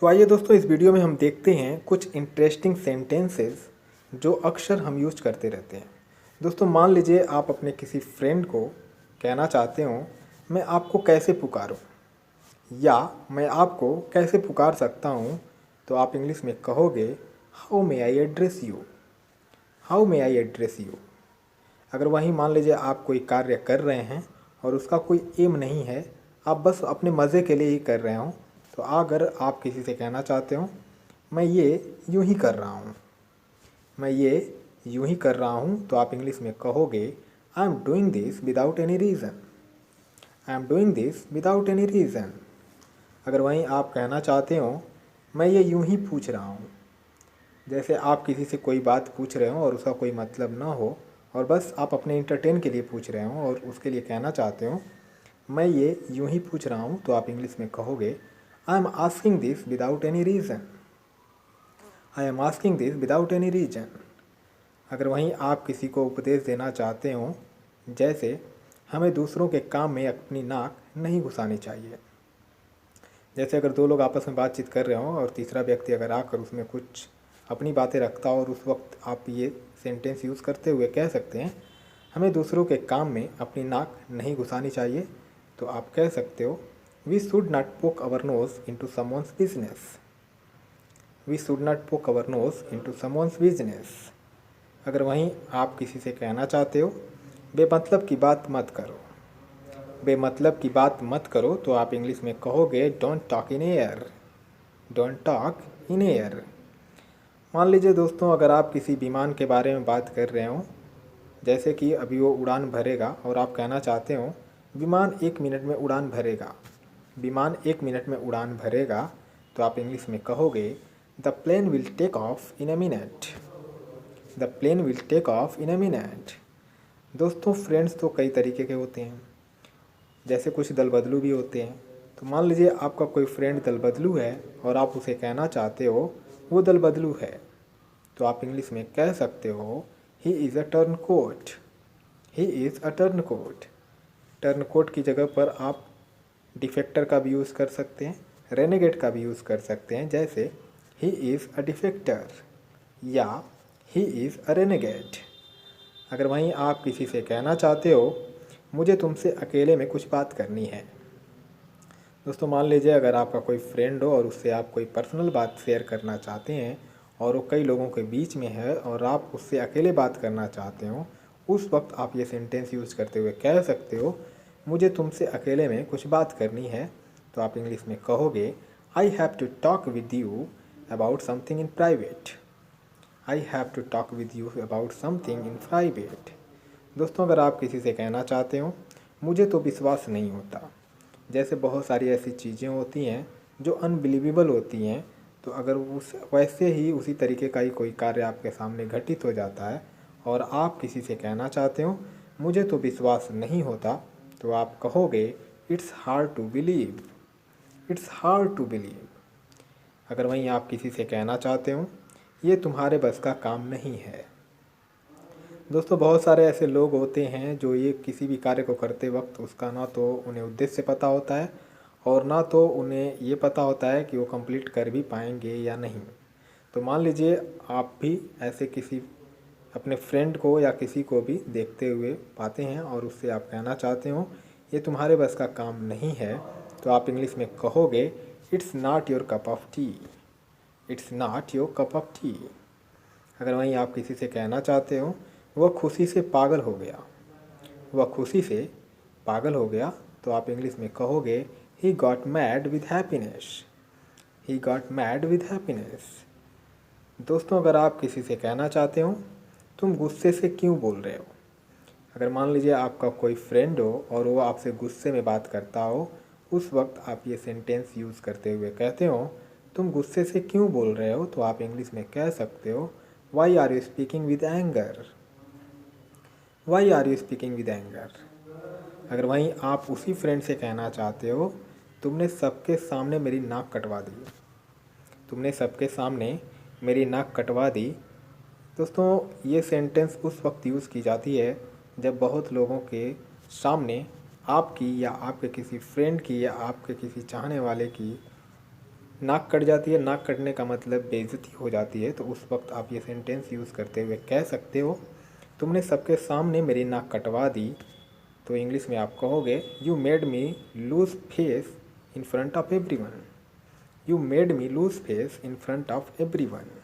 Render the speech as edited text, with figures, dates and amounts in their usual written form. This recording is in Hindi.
तो आइए दोस्तों, इस वीडियो में हम देखते हैं कुछ इंटरेस्टिंग सेंटेंसेस जो अक्सर हम यूज करते रहते हैं। दोस्तों मान लीजिए आप अपने किसी फ्रेंड को कहना चाहते हो, मैं आपको कैसे पुकारूं, या मैं आपको कैसे पुकार सकता हूं, तो आप इंग्लिश में कहोगे how may I address you. How may I address you. अगर वहीं मान लीजिए आप कोई कार्य कर रहे हैं और उसका कोई एम नहीं है, आप बस अपने मज़े के लिए ही कर रहे हो, तो अगर आप किसी से कहना चाहते हो मैं ये यूं ही कर रहा हूँ, मैं ये यूं ही कर रहा हूँ, तो आप इंग्लिश में कहोगे I am doing this without any reason. I am doing this without any reason. अगर वहीं आप कहना चाहते हो मैं ये यूं ही पूछ रहा हूँ, जैसे आप किसी से कोई बात पूछ रहे हो और उसका कोई मतलब ना हो और बस आप अपने इंटरटेन के लिए पूछ रहे हो और उसके लिए कहना चाहते हो मैं ये यूं ही पूछ रहा हूँ, तो आप इंग्लिश में कहोगे I am asking this without any reason. I am asking this without any reason. अगर वहीं आप किसी को उपदेश देना चाहते हो, जैसे हमें दूसरों के काम में अपनी नाक नहीं घुसानी चाहिए। जैसे अगर दो लोग आपस में बातचीत कर रहे हो और तीसरा व्यक्ति अगर आकर उसमें कुछ अपनी बातें रखता हो, और उस वक्त आप ये सेंटेंस यूज़ करते हुए कह सकते हैं हमें दूसरों के काम में अपनी नाक नहीं घुसानी चाहिए, तो आप कह सकते हो we should not poke our nose into someone's business. We should not poke our nose into someone's business. अगर वहीं आप किसी से कहना चाहते हो बेमतलब की बात मत करो, बेमतलब की बात मत करो, तो आप इंग्लिश में कहोगे don't talk in air. Don't talk in air. मान लीजिए दोस्तों, अगर आप किसी विमान के बारे में बात कर रहे हो, जैसे कि अभी वो उड़ान भरेगा और आप कहना चाहते हो विमान 1 मिनट में उड़ान भरेगा, विमान 1 मिनट में उड़ान भरेगा, तो आप इंग्लिश में कहोगे the plane will take off in a minute. The plane will take off in a minute. दोस्तों फ्रेंड्स तो कई तरीके के होते हैं, जैसे कुछ दल बदलू भी होते हैं। तो मान लीजिए आपका कोई फ्रेंड दल बदलू है और आप उसे कहना चाहते हो वो दल बदलू है, तो आप इंग्लिश में कह सकते हो he is a turncoat. He is a turncoat. Turncoat की जगह पर आप डिफेक्टर का भी यूज़ कर सकते हैं, रेनेगेट का भी यूज़ कर सकते हैं, जैसे ही इज़ अ डिफेक्टर या ही इज़ अ रेनेगेट। अगर वहीं आप किसी से कहना चाहते हो मुझे तुमसे अकेले में कुछ बात करनी है। दोस्तों मान लीजिए अगर आपका कोई फ्रेंड हो और उससे आप कोई पर्सनल बात शेयर करना चाहते हैं और वो कई लोगों के बीच में है और आप उससे अकेले बात करना चाहते हो, उस वक्त आप ये सेंटेंस यूज़ करते हुए कह सकते हो मुझे तुमसे अकेले में कुछ बात करनी है, तो आप इंग्लिश में कहोगे I have to talk with you about something in private. I have to talk with you about something in private. दोस्तों अगर आप किसी से कहना चाहते हो मुझे तो विश्वास नहीं होता, जैसे बहुत सारी ऐसी चीज़ें होती हैं जो अनबिलीवेबल होती हैं, तो अगर उस वैसे ही उसी तरीके का ही कोई कार्य आपके सामने घटित हो जाता है और आप किसी से कहना चाहते हो मुझे तो विश्वास नहीं होता, तो आप कहोगे it's hard to believe. It's hard to believe. अगर वहीं आप किसी से कहना चाहते हो ये तुम्हारे बस का काम नहीं है। दोस्तों बहुत सारे ऐसे लोग होते हैं जो ये किसी भी कार्य को करते वक्त उसका ना तो उन्हें उद्देश्य पता होता है और ना तो उन्हें ये पता होता है कि वो कंप्लीट कर भी पाएंगे या नहीं। तो मान लीजिए आप भी ऐसे किसी अपने फ्रेंड को या किसी को भी देखते हुए पाते हैं और उससे आप कहना चाहते हो ये तुम्हारे बस का काम नहीं है, तो आप इंग्लिश में कहोगे it's not your cup of T. It's not your cup of T. अगर वहीं आप किसी से कहना चाहते हो वह खुशी से पागल हो गया, वह खुशी से पागल हो गया, तो आप इंग्लिश में कहोगे he got mad with happiness. He got mad with happiness. दोस्तों अगर आप किसी से कहना चाहते हो तुम गुस्से से क्यों बोल रहे हो, अगर मान लीजिए आपका कोई फ्रेंड हो और वो आपसे गुस्से में बात करता हो, उस वक्त आप ये सेंटेंस यूज़ करते हुए कहते हो तुम गुस्से से क्यों बोल रहे हो, तो आप इंग्लिश में कह सकते हो why are you speaking with anger. Why are you speaking with anger. अगर वहीं आप उसी फ्रेंड से कहना चाहते हो तुमने सबके सामने मेरी नाक कटवा दी। तुमने सबके सामने मेरी नाक कटवा दी। दोस्तों ये सेंटेंस उस वक्त यूज़ की जाती है जब बहुत लोगों के सामने आपकी या आपके किसी फ्रेंड की या आपके किसी चाहने वाले की नाक कट जाती है, नाक कटने का मतलब बेइज्जती हो जाती है, तो उस वक्त आप ये सेंटेंस यूज़ करते हुए कह सकते हो, तुमने सबके सामने मेरी नाक कटवा दी। तो इंग्लिश में आप कहोगे, you made me lose face in front of everyone. You made me lose face in front of everyone.